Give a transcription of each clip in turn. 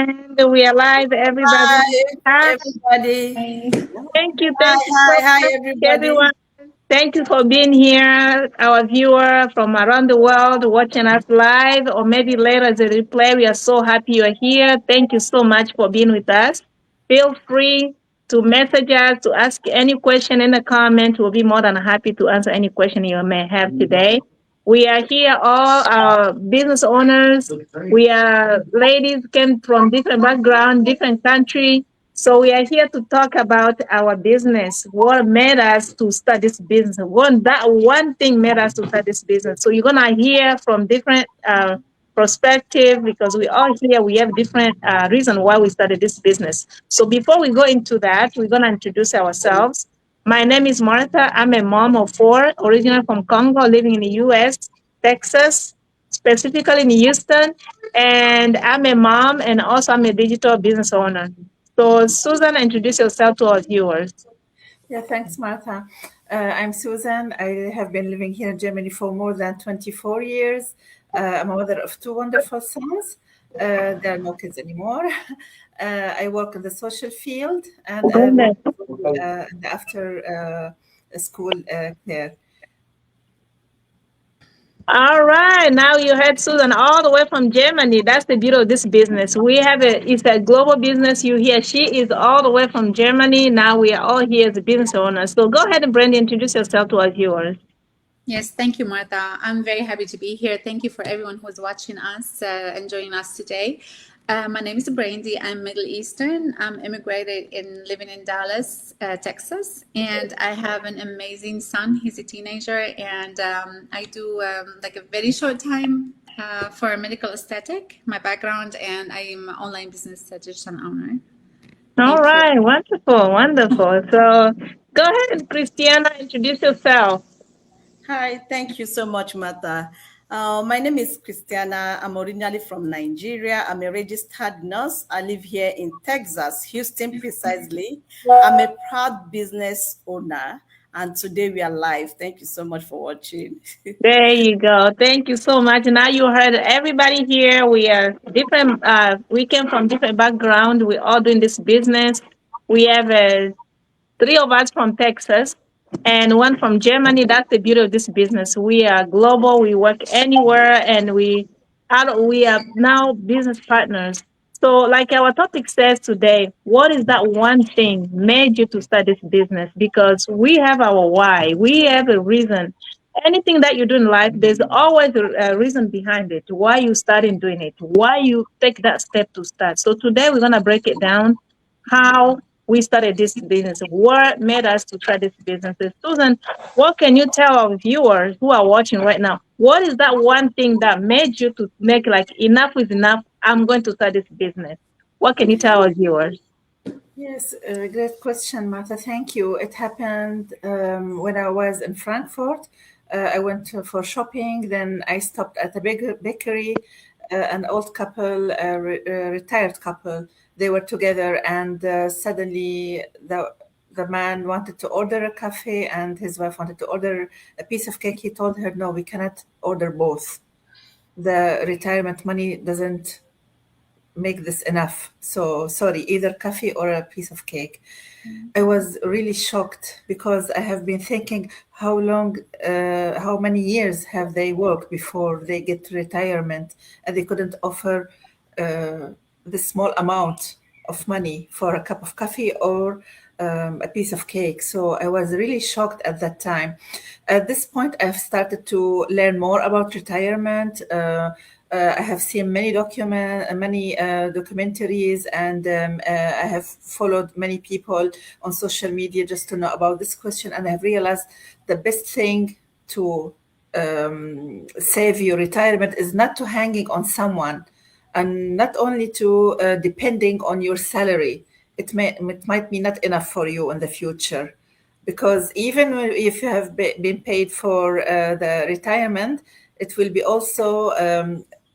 And we are live, everybody. Hi, Hi. everybody. Thank you so Hi, much, everybody. everyone. Thank you for being here, our viewer from around the world watching us live or maybe later as a replay. We are so happy you are here. Thank you so much for being with us. Feel free to message us, to ask any question in the comment. We'll be more than happy to answer any question you may have today. We are here, all our business owners. We are ladies came from different background, different country. So we are here to talk about our business. What made us to start this business? One thing made us to start this business. So you're gonna hear from different perspective because we all here we have different reason why we started this business. So before we go into that, we're gonna introduce ourselves. My name is Martha. I'm a mom of four, originally from Congo, living in the U.S., Texas, specifically in Houston. And I'm a mom and also I'm a digital business owner. So, Susan, introduce yourself to our viewers. Yeah, thanks, Martha. I'm Susan. I have been living here in Germany for more than 24 years. I'm a mother of two wonderful sons. There are no kids anymore. I work in the social field and work Goodness. in the after school care. All right, now you heard Susan all the way from Germany. That's the beauty of this business. It's a global business. You hear she is all the way from Germany. Now we are all here as a business owners. So go ahead and Brandy, introduce yourself to our viewers. Yes, thank you, Martha. I'm very happy to be here. Thank you for everyone who's watching us and joining us today. My name is Brandy. I'm Middle Eastern. I'm immigrated in living in Dallas, Texas, and I have an amazing son. He's a teenager, and I do like a very short time for medical aesthetic. My background, and I'm an online business digital owner. All Thank you. right, wonderful, wonderful. So go ahead, Christiana, introduce yourself. Hi, thank you so much, Martha. My name is Christiana. I'm originally from Nigeria. I'm a registered nurse. I live here in Texas, Houston precisely. I'm a proud business owner, and today we are live. Thank you so much for watching. There you go. Thank you so much. Now you heard everybody here. We are different. We came from different background. We're all doing this business. We have three of us from Texas and one from Germany. That's the beauty of this business. We are global. We work anywhere, and we are now business partners. So, like our topic says today, what is that one thing made you to start this business? Because we have our why. We have a reason. Anything that you do in life, there's always a reason behind it. Why you starting doing it? Why you take that step to start? So today we're gonna break it down. How we started this business. What made us to start this business? Susan, what can you tell our viewers who are watching right now? What is that one thing that made you to make like enough is enough? I'm going to start this business. What can you tell our viewers? Yes, great question, Martha. Thank you. It happened when I was in Frankfurt. I went for shopping. Then I stopped at a big bakery. An old couple, retired couple. They were together, and suddenly the man wanted to order a cafe, and his wife wanted to order a piece of cake. He told her, "No, we cannot order both. The retirement money doesn't make this enough. So sorry, either coffee or a piece of cake." I was really shocked because I have been thinking how many years have they worked before they get to retirement, and they couldn't offer this small amount of money for a cup of coffee or a piece of cake. So I was really shocked at that time. At this point, I've started to learn more about retirement. I have seen many documentaries, and I have followed many people on social media just to know about this question. And I've realized the best thing to save your retirement is not to hanging on someone, and not only to depending on your salary. It might be not enough for you in the future, because even if you have been paid for the retirement, it will be also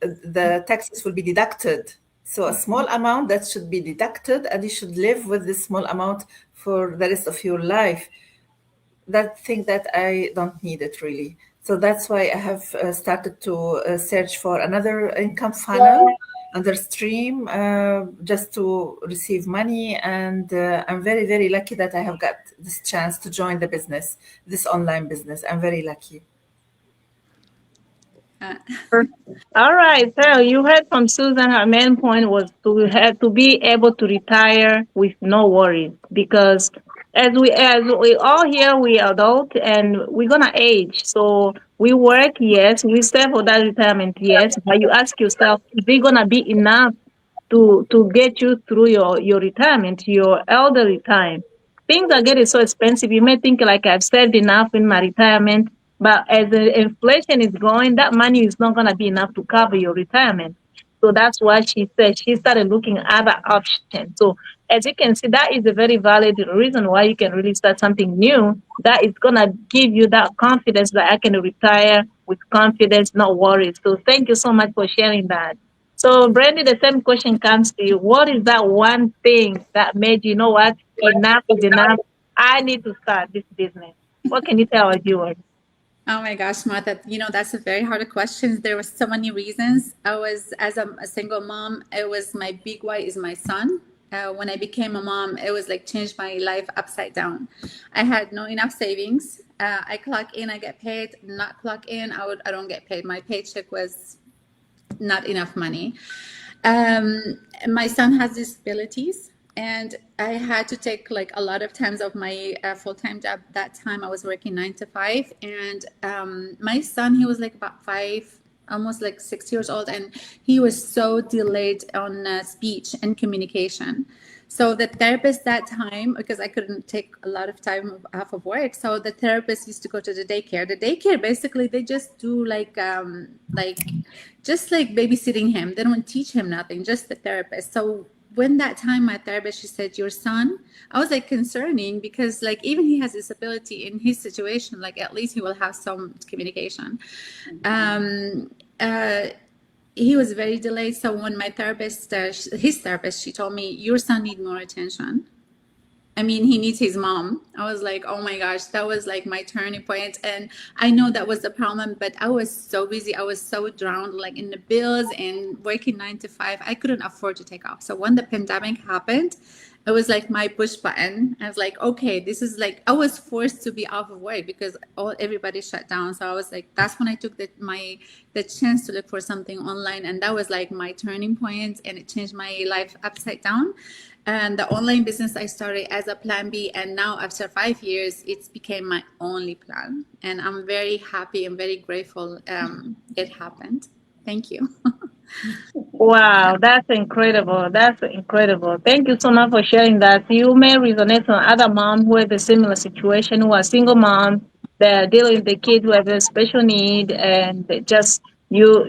the taxes will be deducted. So a small amount that should be deducted, and you should live with this small amount for the rest of your life. That thing that I don't need it really. So that's why I have started to search for another income funnel under stream just to receive money. And I'm very, very lucky that I have got this chance to join the business, this online business. I'm very lucky. Uh, All right, so you heard from Susan. Her main point was to have to be able to retire with no worries, because as we all here, we adult and we're gonna age. So we work, yes, we save for that retirement, yes, but you ask yourself, is it gonna be enough to get you through your retirement, your elderly time? Things are getting so expensive. You may think like I've saved enough in my retirement, but as the inflation is going, that money is not going to be enough to cover your retirement. So that's why she said she started looking at other options. So as you can see, that is a very valid reason why you can really start something new that is going to give you that confidence that I can retire with confidence, not worries. So thank you so much for sharing that. So, Brandy, the same question comes to you. What is that one thing that made you know what? Enough is enough. I need to start this business. What can you tell our viewers? Oh my gosh, Martha, that's a very hard question. There were so many reasons. As a single mom, it was my big why is my son. When I became a mom, it was like changed my life upside down. I had no enough savings. I clock in, I get paid. Not clock in, I don't get paid. My paycheck was not enough money. My son has disabilities, and I had to take like a lot of times of my full-time job. That time I was working 9 to 5, and my son, he was like about 5, almost like 6 years old, and he was so delayed on speech and communication. So the therapist that time, because I couldn't take a lot of time off of work, so the therapist used to go to the daycare. The daycare, basically they just do like just like babysitting him. They don't teach him nothing, just the therapist. So when that time my therapist, she said, your son, I was like concerning, because like even he has disability in his situation, like at least he will have some communication. Uh, he was very delayed. So when my therapist, his therapist, she told me, your son need more attention. I mean, he needs his mom. I was like, oh my gosh, that was like my turning point. And I know that was the problem, but I was so busy. I was so drowned like in the bills and working 9 to 5. I couldn't afford to take off. So when the pandemic happened, it was like my push button. I was like, okay, this is like, I was forced to be off of work because everybody shut down. So I was like, that's when I took the chance to look for something online. And that was like my turning point, and it changed my life upside down. And the online business I started as a plan B, and now after 5 years, it's became my only plan. And I'm very happy and very grateful it happened. Thank you. Wow, that's incredible. That's incredible. Thank you so much for sharing that. You may resonate on other moms who have a similar situation, who are single mom, they're dealing with the kids who have a special need, and they just you're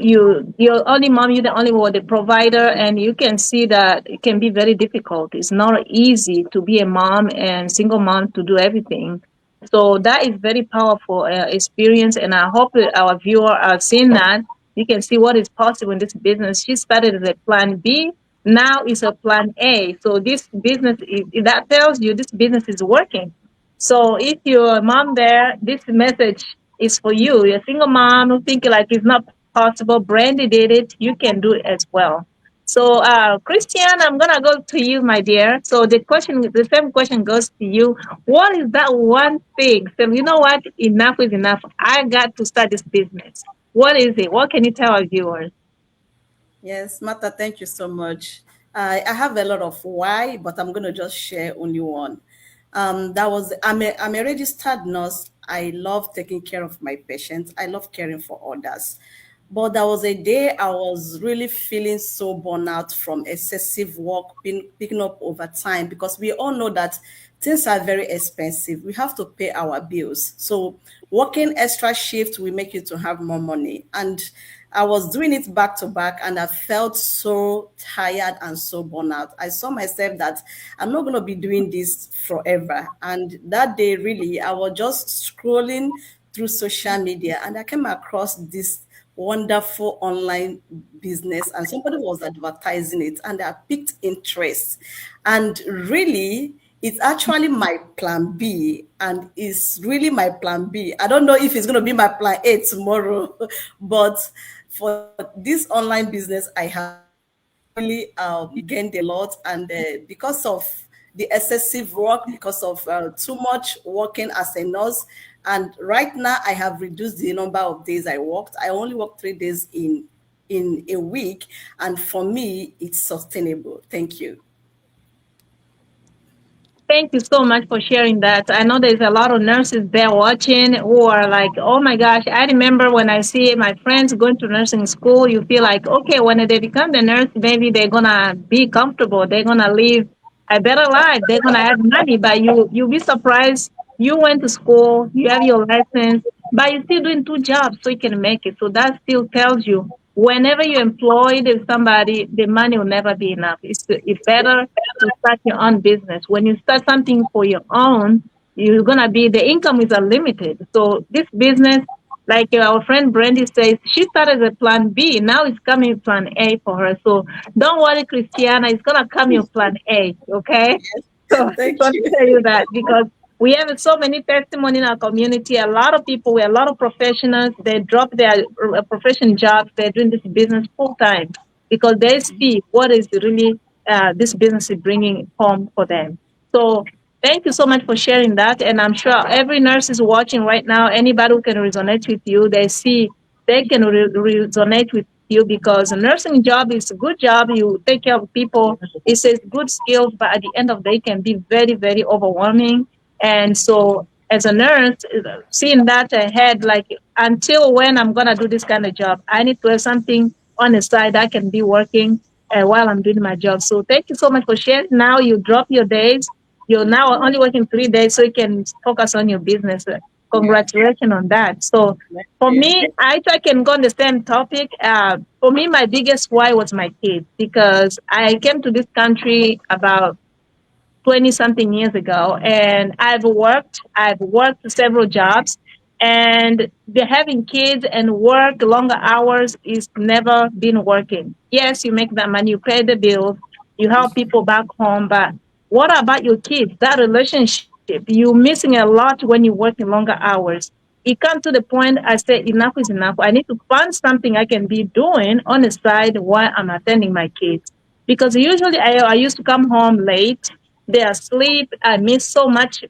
only mom, you're the only one, the provider, and you can see that it can be very difficult. It's not easy to be a mom and single mom to do everything. So that is very powerful experience, and I hope that our viewer are seeing that. You can see what is possible in this business. She started as a plan B. Now it's a plan A. So this business that tells you this business is working. So if you're a mom there, this message is for you. You're a single mom who think like it's not possible. Brandy did it. You can do it as well. So, Christian, I'm gonna go to you, my dear. So the same question goes to you. What is that one thing? So you know what? Enough is enough. I got to start this business. What is it? What can you tell our viewers? Yes, Martha, thank you so much. I have a lot of why, but I'm going to just share only one. I'm a registered nurse. I love taking care of my patients. I love caring for others. But there was a day I was really feeling so burnout from excessive work picking up over time, because we all know that things are very expensive. We have to pay our bills. So working extra shift will make you to have more money. And I was doing it back to back, and I felt so tired and so burnout. I saw myself that I'm not going to be doing this forever. And that day, really, I was just scrolling through social media, and I came across this wonderful online business, and somebody was advertising it, and I picked interest. And really, it's actually my plan B, and it's really my plan B. I don't know if it's going to be my plan A tomorrow, but for this online business, I have really gained a lot, and because of the excessive work, because of too much working as a nurse. And right now I have reduced the number of days I worked. I only work 3 days in a week, and for me it's sustainable. Thank you. Thank you so much for sharing that. I know there's a lot of nurses there watching who are like, oh my gosh, I remember when I see my friends going to nursing school, you feel like, okay, when they become the nurse, maybe they're going to be comfortable. They're going to live a better life. They're going to have money, but you'll be surprised. You went to school, you have your license, but you're still doing 2 jobs so you can make it. So that still tells you whenever you're employed with somebody, the money will never be enough. It's better to start your own business. When you start something for your own, you're gonna be the income is unlimited. So this business, like our friend Brandy says, she started as a plan B. Now it's coming plan A for her. So don't worry, Christiana, it's gonna come your plan A. Okay. So I just Thank want to you. tell you that because we have so many testimony in our community. A lot of people, a lot of professionals, they drop their profession jobs. They're doing this business full time because they see what is really this business is bringing home for them. So thank you so much for sharing that. And I'm sure every nurse is watching right now. Anybody who can resonate with you, they see they can resonate with you because a nursing job is a good job. You take care of people. It's a good skill, but at the end of the day, it can be very, very overwhelming. And so, as a nurse, seeing that ahead, like until when I'm gonna do this kind of job, I need to have something on the side I can be working while I'm doing my job. So, thank you so much for sharing. Now you drop your days. You're now only working 3 days, so you can focus on your business. Congratulations on that. So, Thank for you. me, I can go on the same topic. For me, my biggest why was my kids because I came to this country about 20 something years ago and I've worked several jobs and the having kids and work longer hours is never been working. Yes, you make that money, you pay the bills, you help people back home, but what about your kids? That relationship, you're missing a lot when you work in longer hours. It comes to the point I say enough is enough. I need to find something I can be doing on the side while I'm attending my kids. Because usually I used to come home late, they are asleep. I miss so much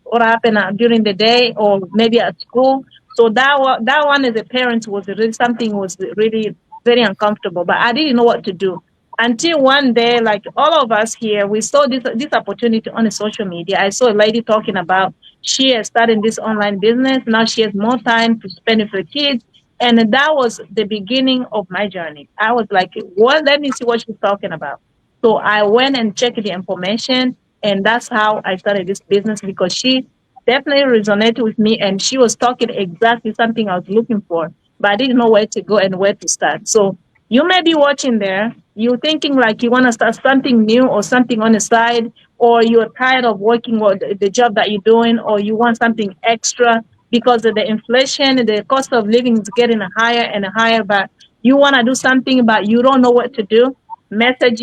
what happened during the day or maybe at school. So that one as a parent was really something was really very uncomfortable. But I didn't know what to do until one day, like all of us here, we saw this opportunity on the social media. I saw a lady talking about she has started this online business. Now she has more time to spend with her kids. And that was the beginning of my journey. I was like, well, let me see what she's talking about. So I went and checked the information, and that's how I started this business because she definitely resonated with me, and she was talking exactly something I was looking for, but I didn't know where to go and where to start. So you may be watching there, you're thinking like you want to start something new or something on the side, or you're tired of working or the job that you're doing, or you want something extra because of the inflation, the cost of living is getting higher and higher, but you want to do something, but you don't know what to do. Message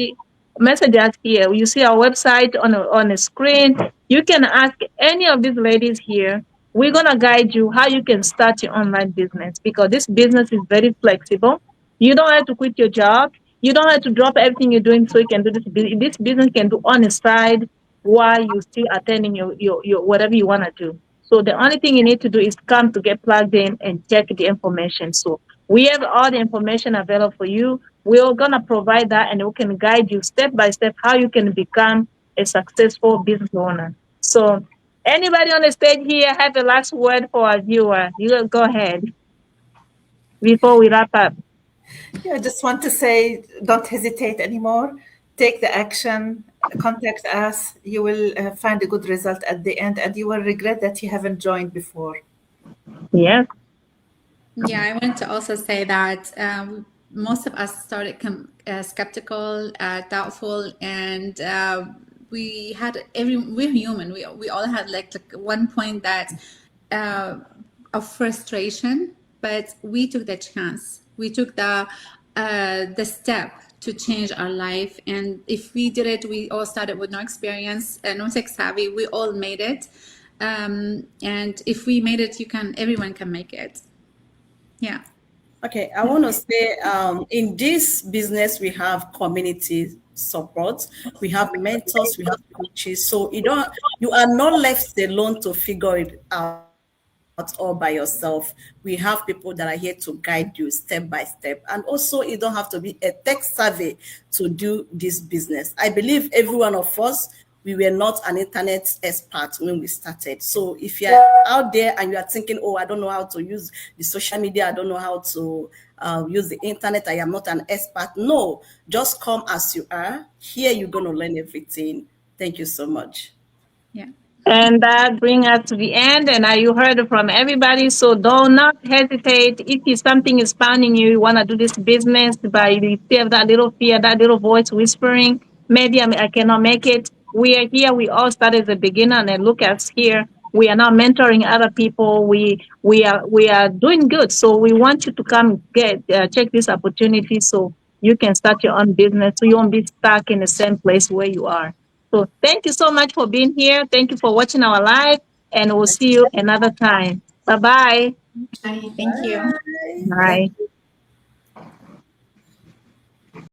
message us here. You see our website on the screen. You can ask any of these ladies here. We're gonna guide you how you can start your online business because this business is very flexible. You don't have to quit your job. You don't have to drop everything you're doing so you can do this. This business can do on the side while you still attending your whatever you want to do. So the only thing you need to do is come to get plugged in and check the information. So we have all the information available for you. We're going to provide that and we can guide you step by step how you can become a successful business owner. So anybody on the stage here have a last word for our viewer? You go ahead before we wrap up. Yeah, I just want to say don't hesitate anymore. Take the action, contact us. You will find a good result at the end, and you will regret that you haven't joined before. Yes. Yeah, I wanted to also say that most of us started skeptical, doubtful, and we're human. We all had like one point that of frustration, but we took the chance. We took the step to change our life, and if we did it, we all started with no experience, no tech savvy. We all made it, and if we made it, everyone can make it. Yeah. Okay, I want to say in this business, we have community support, we have mentors, we have coaches. So you are not left alone to figure it out all by yourself. We have people that are here to guide you step by step. And also, you don't have to be a tech savvy to do this business. I believe every one of us, we were not an internet expert when we started. So if you're out there and you are thinking, oh, I don't know how to use the social media, I don't know how to use the internet, I am not an expert. No, just come as you are. Here you're going to learn everything. Thank you so much. Yeah. And that brings us to the end. And you heard it from everybody. So do not hesitate. If something is pounding you, you want to do this business, but you still have that little fear, that little voice whispering, maybe I cannot make it. We are here. We all started at the beginner, and look at us here. We are now mentoring other people. We are doing good. So we want you to come check this opportunity so you can start your own business. So you won't be stuck in the same place where you are. So thank you so much for being here. Thank you for watching our live, and we'll see you another time. Bye-bye. Bye. Thank you. Bye. Thank Bye. you.